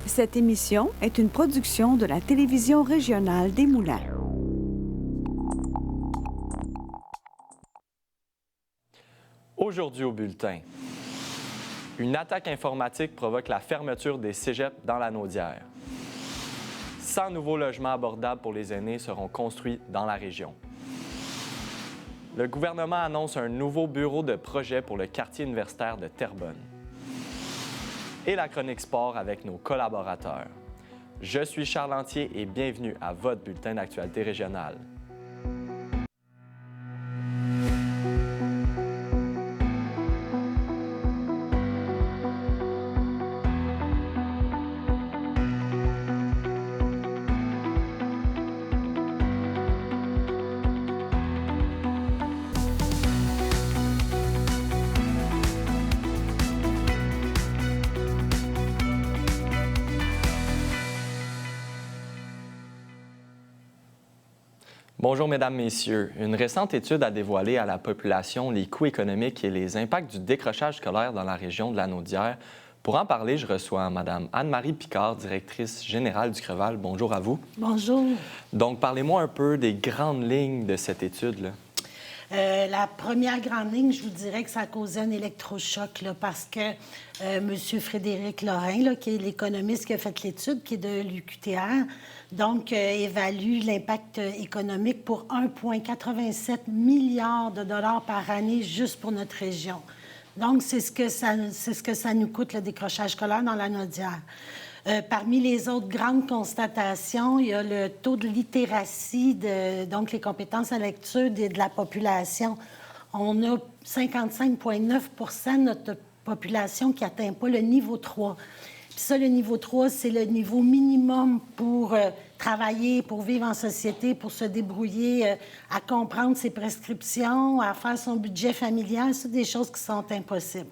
Cette émission est une production de la télévision régionale des Moulins. Aujourd'hui au bulletin, une attaque informatique provoque la fermeture des cégeps dans la Naudière. 100 nouveaux logements abordables pour les aînés seront construits dans la région. Le gouvernement annonce un nouveau bureau de projet pour le quartier universitaire de Terrebonne. Et la chronique sport avec nos collaborateurs. Je suis Charles Lantier et bienvenue à votre bulletin d'actualité régionale. Bonjour, Mesdames, Messieurs. Une récente étude a dévoilé à la population les coûts économiques et les impacts du décrochage scolaire dans la région de la Naudière. Pour en parler, je reçois Mme Anne-Marie Picard, directrice générale du Creval. Bonjour à vous. Bonjour. Donc, parlez-moi un peu des grandes lignes de cette étude-là. La première grande ligne, je vous dirais que ça a causé un électrochoc là, parce que M. Frédéric Lorrain, là, qui est l'économiste qui a fait l'étude, qui est de l'UQTR, donc évalue l'impact économique pour 1,87 milliard de dollars par année juste pour notre région. Donc, c'est ce que ça nous coûte, le décrochage scolaire dans la Naudière. Parmi les autres grandes constatations, il y a le taux de littératie, donc les compétences en lecture de la population. On a 55,9 de notre population qui n'atteint pas le niveau 3. Puis ça, le niveau 3, c'est le niveau minimum pour travailler, pour vivre en société, pour se débrouiller, à comprendre ses prescriptions, à faire son budget familial. C'est des choses qui sont impossibles.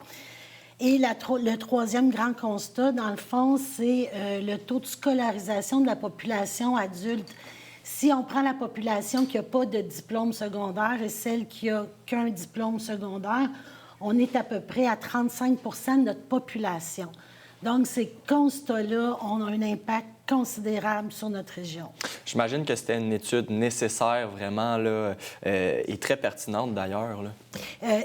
Et le troisième grand constat, dans le fond, c'est le taux de scolarisation de la population adulte. Si on prend la population qui n'a pas de diplôme secondaire et celle qui n'a qu'un diplôme secondaire, on est à peu près à 35 de notre population. Donc, ces constats-là ont un impact considérable sur notre région. J'imagine que c'était une étude nécessaire, vraiment, là, et très pertinente, d'ailleurs.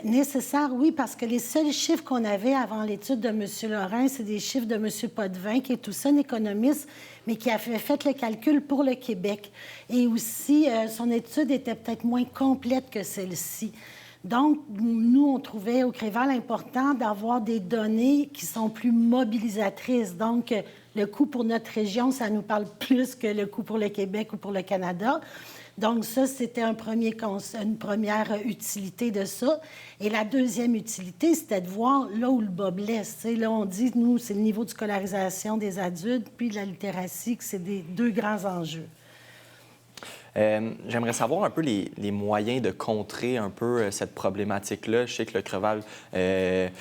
Nécessaire, oui, parce que les seuls chiffres qu'on avait avant l'étude de M. Lorrain, c'est des chiffres de M. Potvin, qui est aussi un économiste, mais qui a fait le calcul pour le Québec. Et aussi, son étude était peut-être moins complète que celle-ci. Donc, nous, on trouvait au Creval important d'avoir des données qui sont plus mobilisatrices. Donc, le coût pour notre région, ça nous parle plus que le coût pour le Québec ou pour le Canada. Donc, ça, c'était une première utilité de ça. Et la deuxième utilité, c'était de voir là où le bas blesse. T'sais, là, on dit, nous, c'est le niveau de scolarisation des adultes, puis la littératie, que c'est des deux grands enjeux. J'aimerais savoir un peu les moyens de contrer un peu cette problématique-là. Je sais que le Creval fait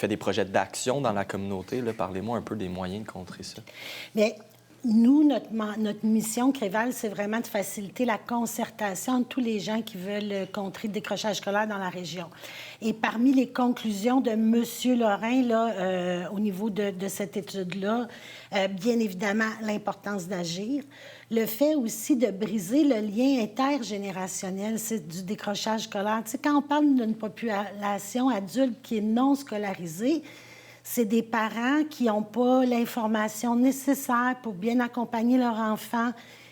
des projets d'action dans la communauté. Là. Parlez-moi un peu des moyens de contrer ça. Bien, nous, notre mission, Creval, c'est vraiment de faciliter la concertation de tous les gens qui veulent contrer le décrochage scolaire dans la région. Et parmi les conclusions de M. Lorrain, là, au niveau de cette étude-là, bien évidemment, l'importance d'agir. Le fait aussi de briser le lien intergénérationnel, c'est du décrochage scolaire. Tu sais, quand on parle d'une population adulte qui est non scolarisée, c'est des parents qui n'ont pas l'information nécessaire pour bien accompagner leur enfant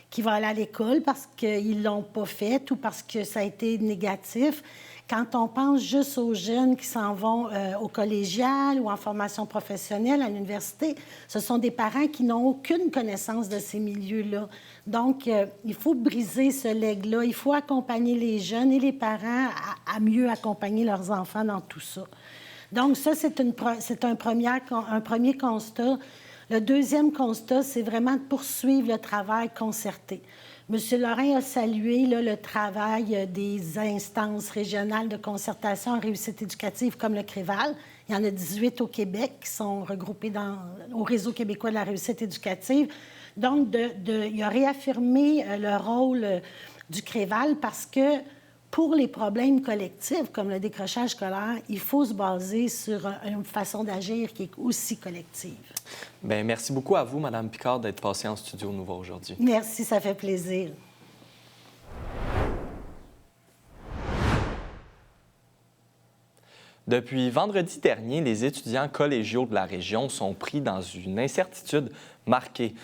qui va aller à l'école parce qu'ils ne l'ont pas fait ou parce que ça a été négatif. Quand on pense juste aux jeunes qui s'en vont au collégial ou en formation professionnelle à l'université, ce sont des parents qui n'ont aucune connaissance de ces milieux-là. Donc, il faut briser ce legs-là. Il faut accompagner les jeunes et les parents à mieux accompagner leurs enfants dans tout ça. Donc, ça, c'est un premier constat. Le deuxième constat, c'est vraiment de poursuivre le travail concerté. M. Lorrain a salué là, le travail des instances régionales de concertation en réussite éducative comme le Creval. Il y en a 18 au Québec qui sont regroupés au Réseau québécois de la réussite éducative. Donc, il a réaffirmé le rôle du Creval parce que pour les problèmes collectifs, comme le décrochage scolaire, il faut se baser sur une façon d'agir qui est aussi collective. Bien, merci beaucoup à vous, Mme Picard, d'être passée en studio nous voir aujourd'hui. Merci, ça fait plaisir. Depuis vendredi dernier, les étudiants collégiaux de la région sont pris dans une incertitude marquée.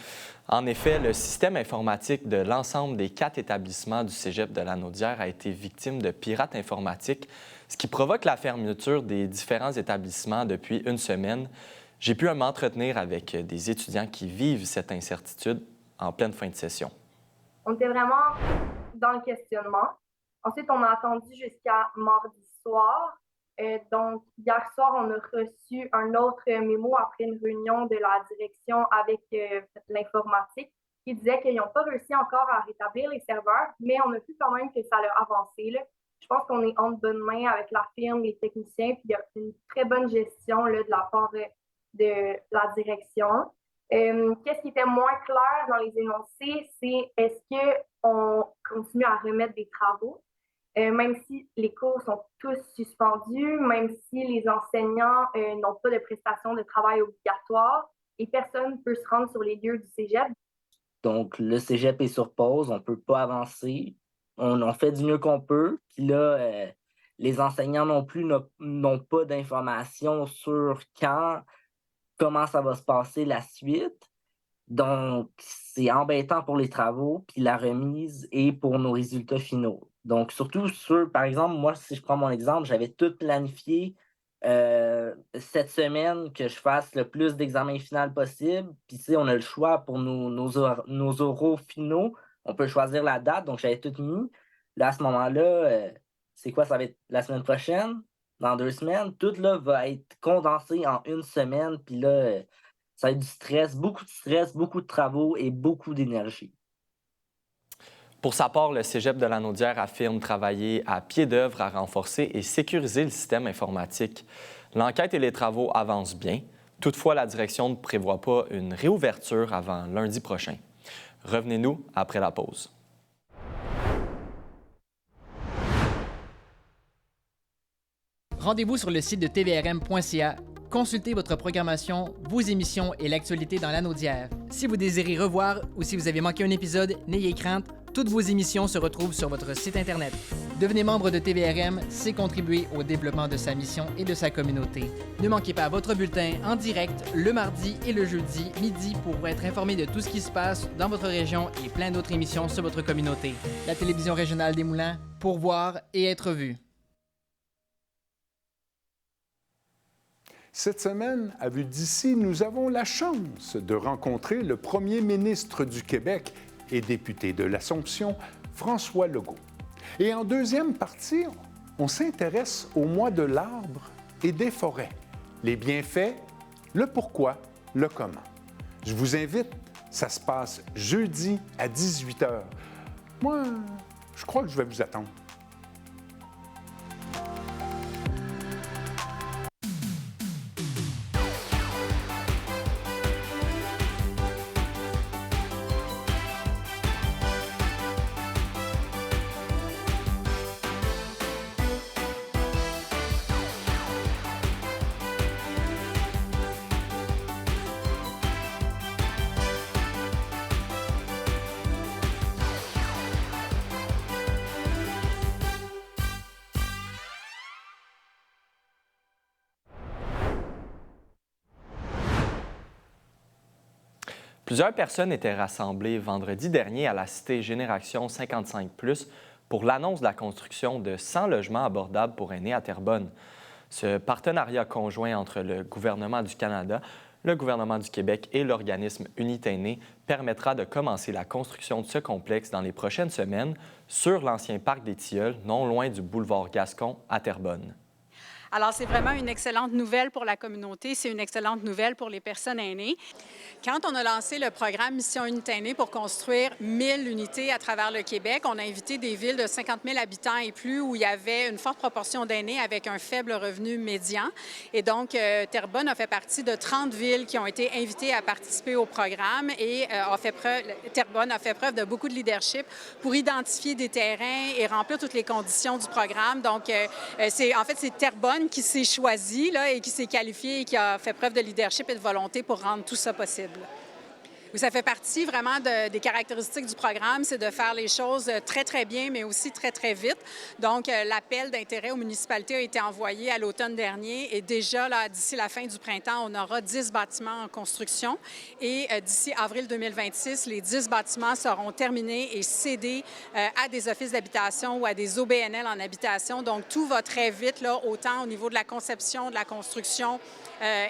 En effet, le système informatique de l'ensemble des 4 établissements du cégep de Lanaudière a été victime de pirates informatiques, ce qui provoque la fermeture des différents établissements depuis une semaine. J'ai pu m'entretenir avec des étudiants qui vivent cette incertitude en pleine fin de session. On était vraiment dans le questionnement. Ensuite, on a attendu jusqu'à mardi soir. Donc, hier soir, on a reçu un autre mémo après une réunion de la direction avec l'informatique qui disait qu'ils n'ont pas réussi encore à rétablir les serveurs, mais on a vu quand même que ça a avancé, là. Je pense qu'on est en bonne main avec la firme, les techniciens, puis il y a une très bonne gestion là, de la part de la direction. Qu'est-ce qui était moins clair dans les énoncés, c'est est-ce qu'on continue à remettre des travaux? Même si les cours sont tous suspendus, même si les enseignants n'ont pas de prestations de travail obligatoires et personne ne peut se rendre sur les lieux du cégep. Donc, le cégep est sur pause, on ne peut pas avancer. On fait du mieux qu'on peut. Puis là, les enseignants non plus n'ont pas d'informations sur comment ça va se passer la suite. Donc, c'est embêtant pour les travaux, puis la remise et pour nos résultats finaux. Donc, surtout par exemple, moi, si je prends mon exemple, j'avais tout planifié cette semaine que je fasse le plus d'examens finaux possible. Puis, tu sais, on a le choix pour nos oraux finaux. On peut choisir la date, donc j'avais tout mis. Là, à ce moment-là, c'est quoi? Ça va être la semaine prochaine, dans 2 semaines. Tout là va être condensé en une semaine, puis là, ça va être du stress, beaucoup de travaux et beaucoup d'énergie. Pour sa part, le cégep de Lanaudière affirme travailler à pied d'œuvre à renforcer et sécuriser le système informatique. L'enquête et les travaux avancent bien. Toutefois, la direction ne prévoit pas une réouverture avant lundi prochain. Revenez-nous après la pause. Rendez-vous sur le site de tvrm.ca. Consultez votre programmation, vos émissions et l'actualité dans Lanaudière. Si vous désirez revoir ou si vous avez manqué un épisode, n'ayez crainte, toutes vos émissions se retrouvent sur votre site Internet. Devenez membre de TVRM, c'est contribuer au développement de sa mission et de sa communauté. Ne manquez pas votre bulletin en direct le mardi et le jeudi midi pour être informé de tout ce qui se passe dans votre région et plein d'autres émissions sur votre communauté. La télévision régionale des Moulins, pour voir et être vue. Cette semaine, à Vue d'ici, nous avons la chance de rencontrer le premier ministre du Québec et député de l'Assomption, François Legault. Et en deuxième partie, on s'intéresse au mois de l'arbre et des forêts, les bienfaits, le pourquoi, le comment. Je vous invite, ça se passe jeudi à 18h. Moi, je crois que je vais vous attendre. Plusieurs personnes étaient rassemblées vendredi dernier à la cité Génération 55+, pour l'annonce de la construction de 100 logements abordables pour aînés à Terrebonne. Ce partenariat conjoint entre le gouvernement du Canada, le gouvernement du Québec et l'organisme Unité Aînés permettra de commencer la construction de ce complexe dans les prochaines semaines sur l'ancien parc des Tilleuls, non loin du boulevard Gascon à Terrebonne. Alors, c'est vraiment une excellente nouvelle pour la communauté, c'est une excellente nouvelle pour les personnes aînées. Quand on a lancé le programme Mission Unité Aînée pour construire 1000 unités à travers le Québec, on a invité des villes de 50 000 habitants et plus où il y avait une forte proportion d'aînés avec un faible revenu médian. Et donc, Terrebonne a fait partie de 30 villes qui ont été invitées à participer au programme et Terrebonne a fait preuve de beaucoup de leadership pour identifier des terrains et remplir toutes les conditions du programme. Donc, c'est Terrebonne qui s'est choisi là, et qui s'est qualifié et qui a fait preuve de leadership et de volonté pour rendre tout ça possible. Ça fait partie vraiment des caractéristiques du programme, c'est de faire les choses très, très bien, mais aussi très, très vite. Donc, l'appel d'intérêt aux municipalités a été envoyé à l'automne dernier et déjà, là, d'ici la fin du printemps, on aura 10 bâtiments en construction et d'ici avril 2026, les 10 bâtiments seront terminés et cédés à des offices d'habitation ou à des OBNL en habitation. Donc, tout va très vite, là, autant au niveau de la conception, de la construction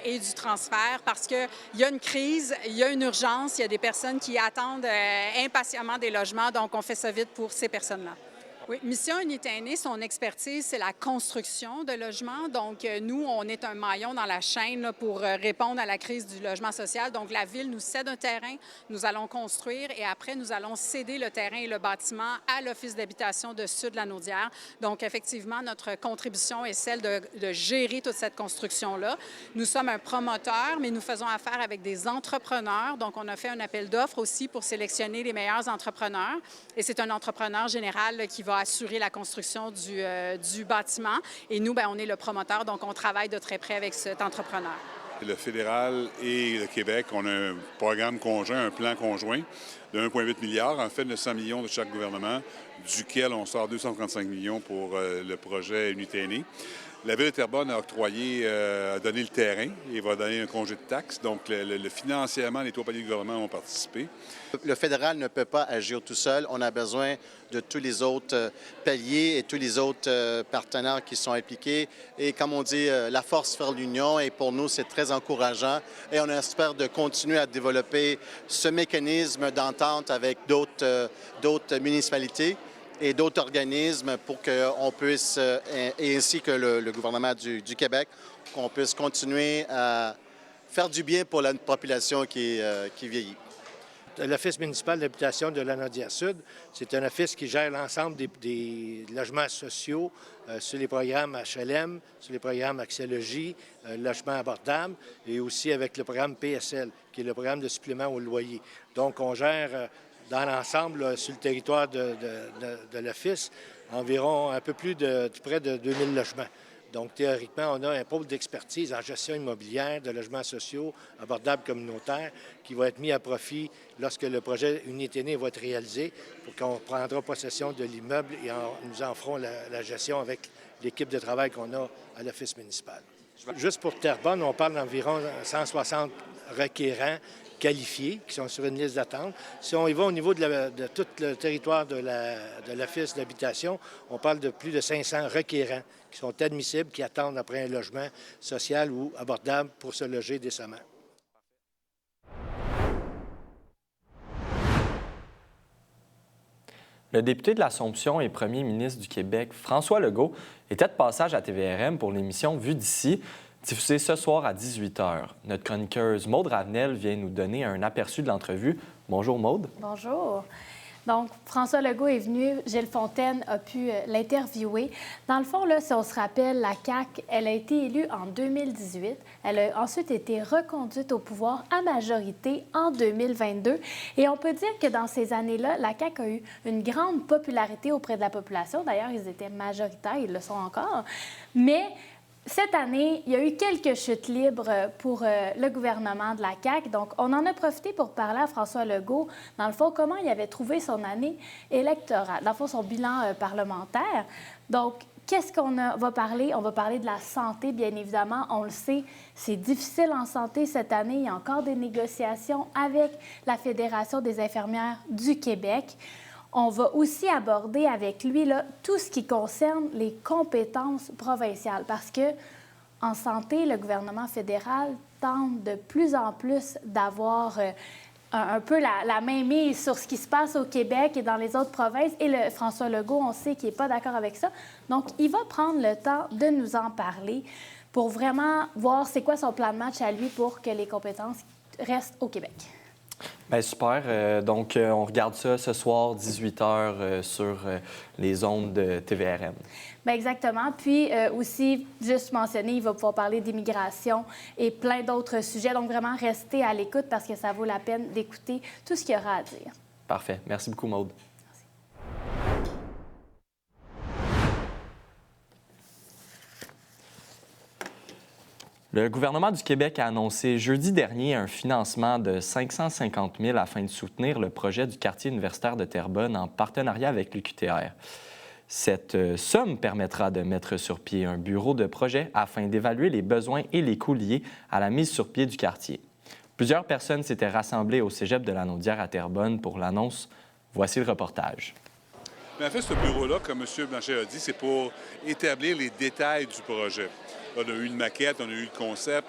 et du transfert parce qu'il y a une crise, il y a une urgence, il y a des personnes qui attendent impatiemment des logements, donc on fait ça vite pour ces personnes-là. Oui, Mission Unité Aînée, son expertise, c'est la construction de logements. Donc, nous, on est un maillon dans la chaîne là, pour répondre à la crise du logement social. Donc, la Ville nous cède un terrain, nous allons construire et après, nous allons céder le terrain et le bâtiment à l'Office d'habitation de Sud-Lanaudière. Donc, effectivement, notre contribution est celle de gérer toute cette construction-là. Nous sommes un promoteur, mais nous faisons affaire avec des entrepreneurs. Donc, on a fait un appel d'offres aussi pour sélectionner les meilleurs entrepreneurs. Et c'est un entrepreneur général là, qui va assurer la construction du bâtiment. Et nous, on est le promoteur, donc on travaille de très près avec cet entrepreneur. Le fédéral et le Québec, on a un programme conjoint, un plan conjoint de 1,8 milliard, en fait 900 millions de chaque gouvernement, duquel on sort 235 millions pour le projet Unité Aînée. La Ville de Terrebonne a octroyé, a donné le terrain et va donner un congé de taxes. Donc, financièrement, les 3 paliers du gouvernement ont participé. Le fédéral ne peut pas agir tout seul. On a besoin de tous les autres paliers et tous les autres partenaires qui sont impliqués. Et comme on dit, la force fait l'union et pour nous, c'est très encourageant. Et on espère de continuer à développer ce mécanisme d'entente avec d'autres municipalités et d'autres organismes pour qu'on puisse, et ainsi que le gouvernement du Québec, qu'on puisse continuer à faire du bien pour la population qui vieillit. L'Office municipal d'habitation de Lanaudière-Sud, c'est un office qui gère l'ensemble des logements sociaux sur les programmes HLM, sur les programmes Accès Logis, logement abordable et aussi avec le programme PSL, qui est le programme de supplément au loyer. Donc, on gère dans l'ensemble, sur le territoire de l'Office, environ un peu plus près de 2000 logements. Donc, théoriquement, on a un pôle d'expertise en gestion immobilière de logements sociaux abordables communautaires qui va être mis à profit lorsque le projet Unité Aînée va être réalisé pour qu'on prendra possession de l'immeuble et nous en ferons la gestion avec l'équipe de travail qu'on a à l'Office municipal. Juste pour Terrebonne, on parle d'environ 160 requérants qualifiés qui sont sur une liste d'attente. Si on y va au niveau de tout le territoire de l'Office d'habitation, on parle de plus de 500 requérants qui sont admissibles, qui attendent après un logement social ou abordable pour se loger décemment. Le député de l'Assomption et premier ministre du Québec, François Legault, était de passage à TVRM pour l'émission Vue d'ici, diffusée ce soir à 18h. Notre chroniqueuse Maude Ravenel vient nous donner un aperçu de l'entrevue. Bonjour Maude. Bonjour. Donc, François Legault est venu, Gilles Fontaine a pu l'interviewer. Dans le fond, là, si on se rappelle, la CAQ, elle a été élue en 2018. Elle a ensuite été reconduite au pouvoir à majorité en 2022. Et on peut dire que dans ces années-là, la CAQ a eu une grande popularité auprès de la population. D'ailleurs, ils étaient majoritaires, ils le sont encore. Mais cette année, il y a eu quelques chutes libres pour le gouvernement de la CAQ. Donc, on en a profité pour parler à François Legault, dans le fond, comment il avait trouvé son année électorale, dans le fond, son bilan parlementaire. Donc, qu'est-ce qu'on va parler? On va parler de la santé, bien évidemment. On le sait, c'est difficile en santé cette année. Il y a encore des négociations avec la Fédération des infirmières du Québec. On va aussi aborder avec lui là, tout ce qui concerne les compétences provinciales parce que en santé, le gouvernement fédéral tente de plus en plus d'avoir un peu la mainmise sur ce qui se passe au Québec et dans les autres provinces. Et François Legault, on sait qu'il n'est pas d'accord avec ça. Donc, il va prendre le temps de nous en parler pour vraiment voir c'est quoi son plan de match à lui pour que les compétences restent au Québec. Bien, super. Donc, on regarde ça ce soir, 18h, sur les ondes de TVRM. Bien, exactement. Puis aussi, juste mentionner, il va pouvoir parler d'immigration et plein d'autres sujets. Donc, vraiment, restez à l'écoute parce que ça vaut la peine d'écouter tout ce qu'il y aura à dire. Parfait. Merci beaucoup, Maude. Le gouvernement du Québec a annoncé jeudi dernier un financement de 550 000 afin de soutenir le projet du quartier universitaire de Terrebonne en partenariat avec l'UQTR. Cette somme permettra de mettre sur pied un bureau de projet afin d'évaluer les besoins et les coûts liés à la mise sur pied du quartier. Plusieurs personnes s'étaient rassemblées au cégep de la Naudière à Terrebonne pour l'annonce. Voici le reportage. En fait, ce bureau-là, comme M. Blanchet a dit, c'est pour établir les détails du projet. On a eu une maquette, on a eu le concept.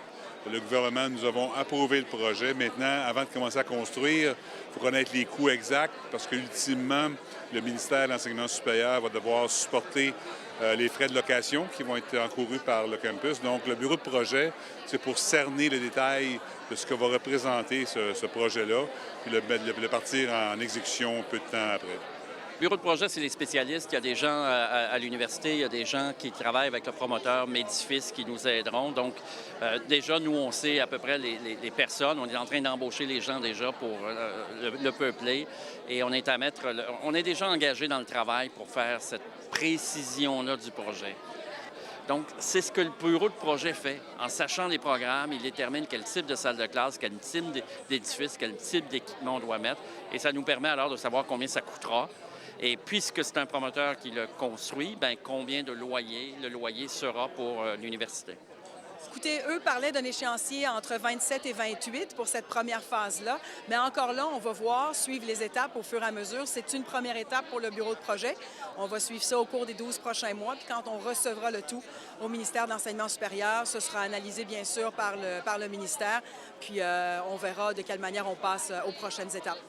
Le gouvernement, nous avons approuvé le projet. Maintenant, avant de commencer à construire, il faut connaître les coûts exacts parce qu'ultimement, le ministère de l'Enseignement supérieur va devoir supporter les frais de location qui vont être encourus par le campus. Donc, le bureau de projet, c'est pour cerner le détail de ce que va représenter ce projet-là, puis le partir en exécution peu de temps après. Le bureau de projet, c'est les spécialistes. Il y a des gens à l'université, il y a des gens qui travaillent avec le promoteur Médifice qui nous aideront. Donc, déjà, nous, on sait à peu près les personnes. On est en train d'embaucher les gens déjà pour le peupler. Et on est déjà engagé dans le travail pour faire cette précision-là du projet. Donc, c'est ce que le bureau de projet fait. En sachant les programmes, il détermine quel type de salle de classe, quel type d'édifice, quel type d'équipement on doit mettre. Et ça nous permet alors de savoir combien ça coûtera. Et puisque c'est un promoteur qui le construit, bien, combien de loyer le loyer sera pour l'université? Écoutez, eux parlaient d'un échéancier entre 27 et 28 pour cette première phase-là. Mais encore là, on va voir, suivre les étapes au fur et à mesure. C'est une première étape pour le bureau de projet. On va suivre ça au cours des 12 prochains mois. Puis quand on recevra le tout au ministère de l'Enseignement supérieur, ce sera analysé, bien sûr, par le ministère. Puis on verra de quelle manière on passe aux prochaines étapes.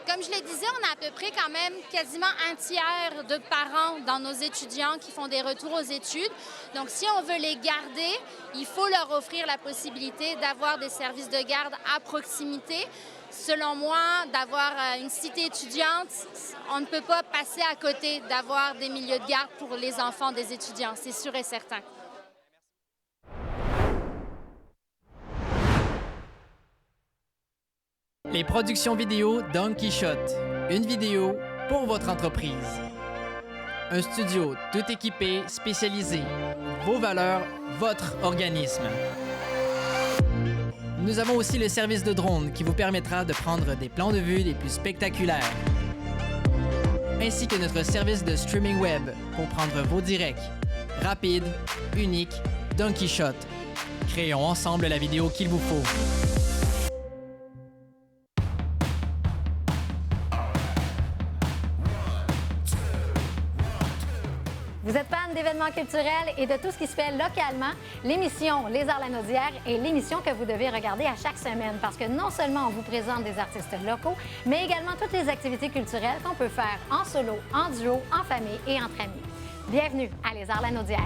Comme je le disais, on a à peu près quand même quasiment un tiers de parents dans nos étudiants qui font des retours aux études. Donc, si on veut les garder, il faut leur offrir la possibilité d'avoir des services de garde à proximité. Selon moi, d'avoir une cité étudiante, on ne peut pas passer à côté d'avoir des milieux de garde pour les enfants des étudiants, c'est sûr et certain. Les productions vidéo Don Quichotte. Une vidéo pour votre entreprise. Un studio tout équipé, spécialisé. Vos valeurs, votre organisme. Nous avons aussi le service de drone qui vous permettra de prendre des plans de vue les plus spectaculaires. Ainsi que notre service de streaming web pour prendre vos directs. Rapide, unique, Don Quichotte. Créons ensemble la vidéo qu'il vous faut. Vous êtes fan d'événements culturels et de tout ce qui se fait localement, l'émission Les Arts Lanaudière est l'émission que vous devez regarder à chaque semaine parce que non seulement on vous présente des artistes locaux, mais également toutes les activités culturelles qu'on peut faire en solo, en duo, en famille et entre amis. Bienvenue à Les Arts Lanaudière.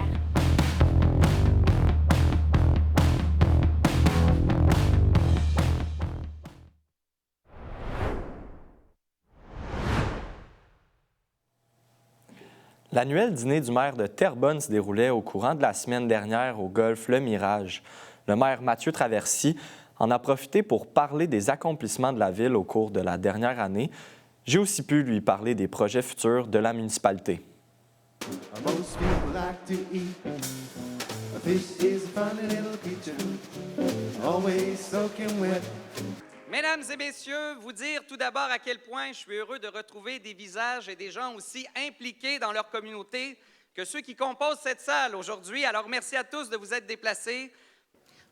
L'annuel dîner du maire de Terrebonne se déroulait au courant de la semaine dernière au golf Le Mirage. Le maire Mathieu Traversy en a profité pour parler des accomplissements de la ville au cours de la dernière année. J'ai aussi pu lui parler des projets futurs de la municipalité. Mesdames et messieurs, vous dire tout d'abord à quel point je suis heureux de retrouver des visages et des gens aussi impliqués dans leur communauté que ceux qui composent cette salle aujourd'hui. Alors, merci à tous de vous être déplacés.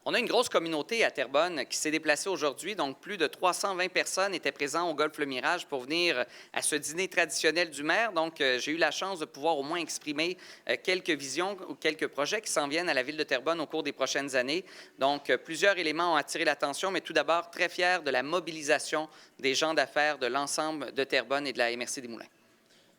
On a une grosse communauté à Terrebonne qui s'est déplacée aujourd'hui. Donc, plus de 320 personnes étaient présentes au Golf Le Mirage pour venir à ce dîner traditionnel du maire. Donc, j'ai eu la chance de pouvoir au moins exprimer quelques visions ou quelques projets qui s'en viennent à la ville de Terrebonne au cours des prochaines années. Donc, plusieurs éléments ont attiré l'attention, mais tout d'abord, très fier de la mobilisation des gens d'affaires de l'ensemble de Terrebonne et de la MRC des Moulins.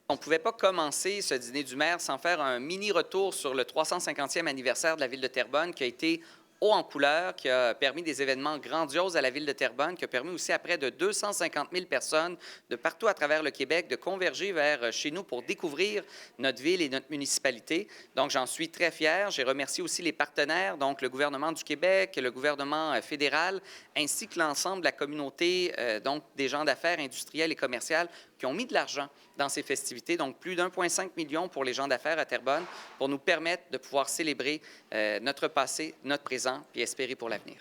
On ne pouvait pas commencer ce dîner du maire sans faire un mini-retour sur le 350e anniversaire de la ville de Terrebonne qui a été haut en couleur, qui a permis des événements grandioses à la ville de Terrebonne, qui a permis aussi à près de 250 000 personnes de partout à travers le Québec de converger vers chez nous pour découvrir notre ville et notre municipalité. Donc, j'en suis très fier. J'ai remercié aussi les partenaires, donc le gouvernement du Québec, le gouvernement fédéral, ainsi que l'ensemble de la communauté, donc des gens d'affaires industriels et commerciales qui ont mis de l'argent dans ces festivités, donc plus d'1,5 million pour les gens d'affaires à Terrebonne, pour nous permettre de pouvoir célébrer notre passé, notre présent, puis espérer pour l'avenir.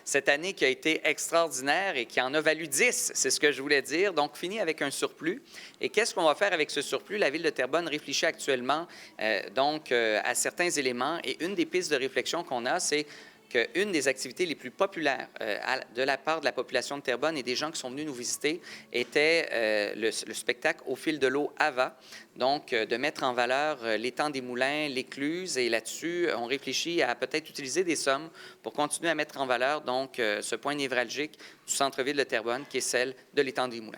Cette année qui a été extraordinaire et qui en a valu 10, c'est ce que je voulais dire, donc fini avec un surplus. Et qu'est-ce qu'on va faire avec ce surplus? La Ville de Terrebonne réfléchit actuellement à certains éléments, et une des pistes de réflexion qu'on a, c'est qu'une des activités les plus populaires de la part de la population de Terrebonne et des gens qui sont venus nous visiter était le spectacle Au fil de l'eau AVA. Donc, de mettre en valeur l'étang des Moulins, l'écluse. Et là-dessus, on réfléchit à peut-être utiliser des sommes pour continuer à mettre en valeur donc ce point névralgique du centre-ville de Terrebonne, qui est celle de l'étang des Moulins.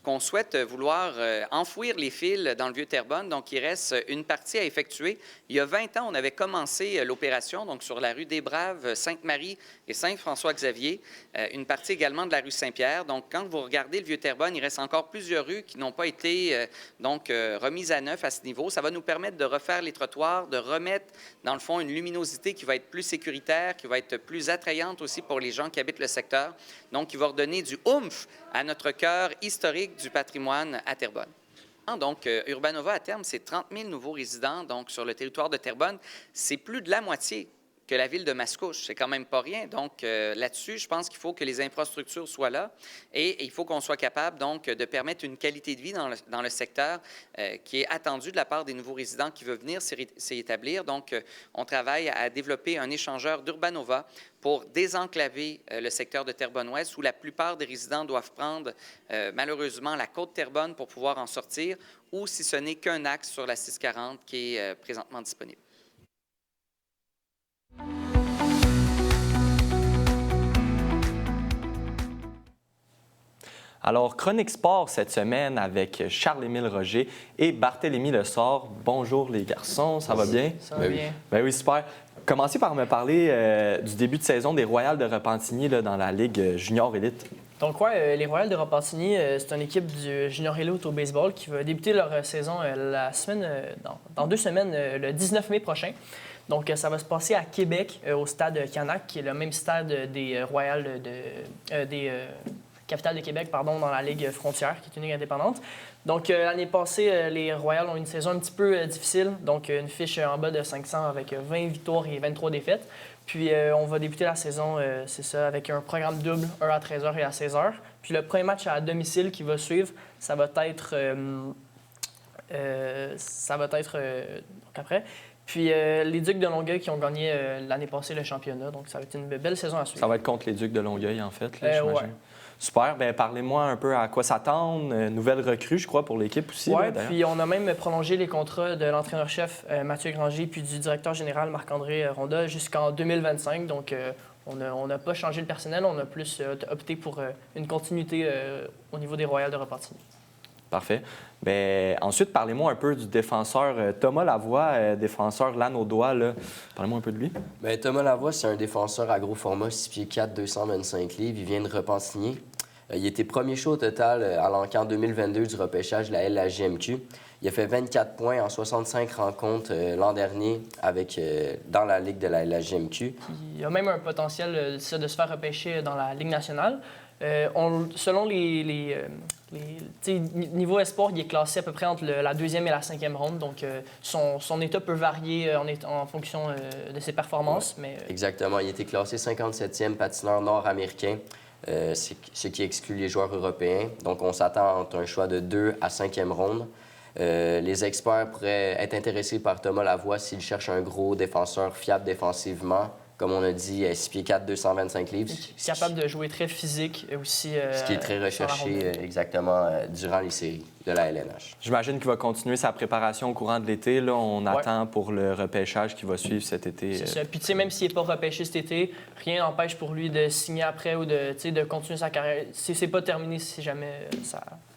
Qu'on souhaite vouloir enfouir les fils dans le Vieux-Terrebonne. Donc, il reste une partie à effectuer. Il y a 20 ans, on avait commencé l'opération donc sur la rue des Braves, Sainte-Marie et Saint-François-Xavier, une partie également de la rue Saint-Pierre. Donc, quand vous regardez le Vieux-Terrebonne, il reste encore plusieurs rues qui n'ont pas été remises à neuf à ce niveau. Ça va nous permettre de refaire les trottoirs, de remettre, dans le fond, une luminosité qui va être plus sécuritaire, qui va être plus attrayante aussi pour les gens qui habitent le secteur. Donc, qui va redonner du oomph à notre cœur historique du patrimoine à Terrebonne. Donc, Urbanova, à terme, c'est 30 000 nouveaux résidents donc, sur le territoire de Terrebonne. C'est plus de la moitié que la ville de Mascouche. C'est quand même pas rien. Donc, là-dessus, je pense qu'il faut que les infrastructures soient là et il faut qu'on soit capable, donc, de permettre une qualité de vie dans le secteur qui est attendue de la part des nouveaux résidents qui veulent venir s'y établir. Donc, on travaille à développer un échangeur d'Urbanova pour désenclaver le secteur de Terrebonne-Ouest où la plupart des résidents doivent prendre, malheureusement, la côte Terrebonne pour pouvoir en sortir ou si ce n'est qu'un axe sur la 640 qui est présentement disponible. Alors, Chronique Sport cette semaine avec Charles-Émile Roger et Barthélemy Lessard. Bonjour les garçons, ça va bien? Ça va bien. Ben oui, super. Commencez par me parler du début de saison des Royals de Repentigny là, dans la Ligue Junior Élite. Donc, les Royals de Repentigny, c'est une équipe du Junior Élite au baseball qui va débuter leur saison dans 2 semaines, le 19 mai prochain. Donc, ça va se passer à Québec, au stade Canac, qui est le même stade des Royals des Capitale de Québec, dans la Ligue Frontière, qui est une ligue indépendante. Donc, l'année passée, les Royals ont eu une saison un petit peu difficile, donc une fiche en bas de 500 avec 20 victoires et 23 défaites. Puis, on va débuter la saison, c'est ça, avec un programme double, un à 13h et à 16h. Puis, le premier match à domicile qui va suivre, ça va être donc après. Puis, les Ducs de Longueuil qui ont gagné l'année passée le championnat, donc ça va être une belle saison à suivre. Ça va être contre les Ducs de Longueuil, en fait, là, j'imagine. Ouais. Super. Bien, parlez-moi un peu à quoi s'attendre. Nouvelle recrue, je crois, pour l'équipe aussi. Oui, puis on a même prolongé les contrats de l'entraîneur-chef Mathieu Granger puis du directeur général Marc-André Ronda jusqu'en 2025. Donc, on n'a pas changé le personnel, on a plus opté pour une continuité au niveau des Royals de Repentigny. Parfait. Bien, ensuite, parlez-moi un peu du défenseur Thomas Lavoie, défenseur Lanaudois. Parlez-moi un peu de lui. Bien, Thomas Lavoie, c'est un défenseur à gros format, 6 pieds 4, 225 livres. Il vient de Repentigny. Il était premier choix au total à l'encan 2022 du repêchage de la LHJMQ. Il a fait 24 points en 65 rencontres l'an dernier dans la Ligue de la LHJMQ. Il a même un potentiel de se faire repêcher dans la Ligue nationale. Selon niveau espoir, il est classé à peu près entre la 2e et la 5e ronde. Donc, son état peut varier en fonction de ses performances. Ouais, mais, exactement. Il a été classé 57e patineur nord-américain, ce qui exclut les joueurs européens. Donc, on s'attend entre un choix de 2 à 5e ronde. Les experts pourraient être intéressés par Thomas Lavoie s'il cherche un gros défenseur fiable défensivement, Comme on a dit, 6 pieds 4, 225 livres. Capable de jouer très physique aussi. Ce qui est très recherché exactement durant les séries de la LNH. J'imagine qu'il va continuer sa préparation au courant de l'été. Là, on attend pour le repêchage qui va suivre cet été. C'est ça. Puis, tu sais, même s'il n'est pas repêché cet été, rien n'empêche pour lui de signer après ou de continuer sa carrière. Si c'est pas terminé, si jamais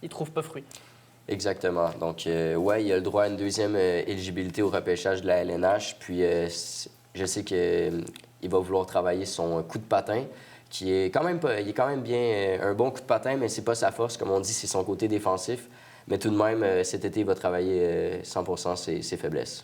il ne trouve pas fruit. Exactement. Donc, ouais, il a le droit à une deuxième éligibilité au repêchage de la LNH. Puis, je sais qu'il va vouloir travailler son coup de patin, qui est quand même bien un bon coup de patin, mais c'est pas sa force. Comme on dit, c'est son côté défensif. Mais tout de même, cet été, il va travailler 100% ses faiblesses.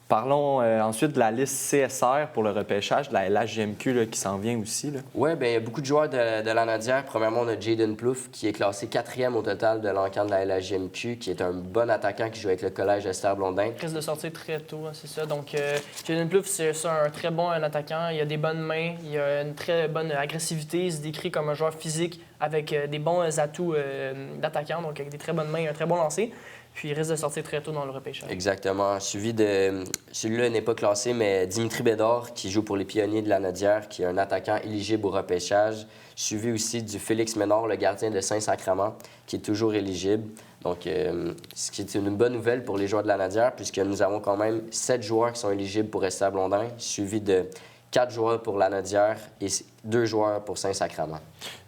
Parlons ensuite de la liste CSR pour le repêchage, de la LHJMQ là, qui s'en vient aussi. Oui, bien, il y a beaucoup de joueurs de la Nadière. Premièrement, on a Jaden Plouffe, qui est classé 4e au total de l'encamp de la LHJMQ, qui est un bon attaquant qui joue avec le collège Esther Blondin. Il risque de sortir très tôt, c'est ça. Donc, Jaden Plouffe, c'est ça, un très bon attaquant. Il a des bonnes mains, il a une très bonne agressivité. Il se décrit comme un joueur physique avec des bons atouts d'attaquant, donc avec des très bonnes mains et un très bon lancer. Puis il risque de sortir très tôt dans le repêchage. Exactement. Suivi de... Celui-là n'est pas classé, mais Dimitri Bédard, qui joue pour les Pionniers de la Nadière, qui est un attaquant éligible au repêchage. Suivi aussi du Félix Ménard, le gardien de Saint-Sacrement, qui est toujours éligible. Donc, ce qui est une bonne nouvelle pour les joueurs de la Nadière, puisque nous avons quand même 7 joueurs qui sont éligibles pour rester à Blondin, suivi de 4 joueurs pour la Nadière et 2 joueurs pour Saint-Sacrement.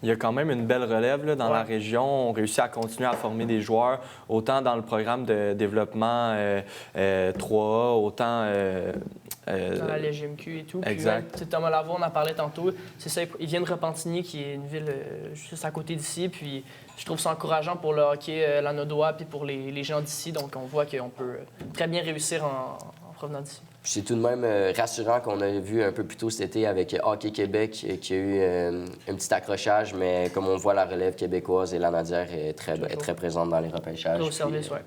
Il y a quand même une belle relève là, dans la région. On réussit à continuer à former des joueurs, autant dans le programme de développement 3A, autant... dans la LGMQ et tout. Exact. Puis, Thomas Lavoie, on en parlait tantôt. C'est ça, il vient de Repentigny, qui est une ville juste à côté d'ici. Puis je trouve ça encourageant pour le hockey lanaudois puis pour les gens d'ici. Donc on voit qu'on peut très bien réussir en provenant d'ici. C'est tout de même rassurant qu'on a vu un peu plus tôt cet été avec Hockey Québec qui a eu un petit accrochage, mais comme on voit, la relève québécoise et la Nadière est très présente dans les repêchages. Au service, oui.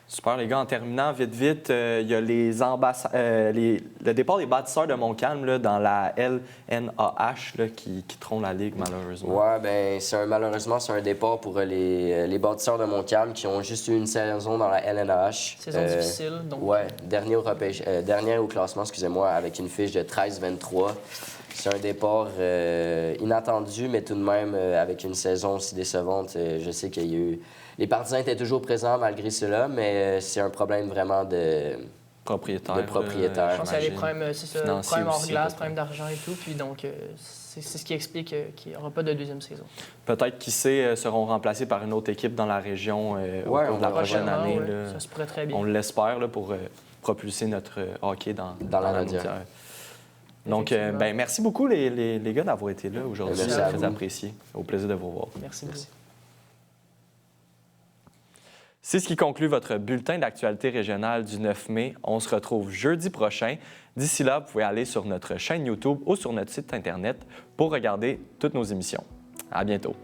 Super, les gars. En terminant, vite, il y a le départ des bâtisseurs de Montcalm là, dans la LNAH là, qui quitteront la Ligue, malheureusement. Oui, bien, malheureusement, c'est un départ pour les bâtisseurs de Montcalm qui ont juste eu une saison dans la LNAH. Saison difficile, donc. Oui, dernier au classement, excusez-moi, avec une fiche de 13-23. C'est un départ inattendu, mais tout de même, avec une saison aussi décevante, je sais qu'il y a eu... Les partisans étaient toujours présents malgré cela, mais c'est un problème vraiment de propriétaire. Je pense qu'il y a des problèmes, problèmes hors glace, problèmes d'argent et tout. Puis donc, c'est ce qui explique qu'il n'y aura pas de deuxième saison. Peut-être, qui sait, seront remplacés par une autre équipe dans la région au cours de la prochaine année. Là. Ça se pourrait très bien. On l'espère là, pour propulser notre hockey dans la Nadière. Donc, merci beaucoup les gars d'avoir été là aujourd'hui. C'est très apprécié. Au plaisir de vous revoir. Merci beaucoup. C'est ce qui conclut votre bulletin d'actualité régionale du 9 mai. On se retrouve jeudi prochain. D'ici là, vous pouvez aller sur notre chaîne YouTube ou sur notre site Internet pour regarder toutes nos émissions. À bientôt.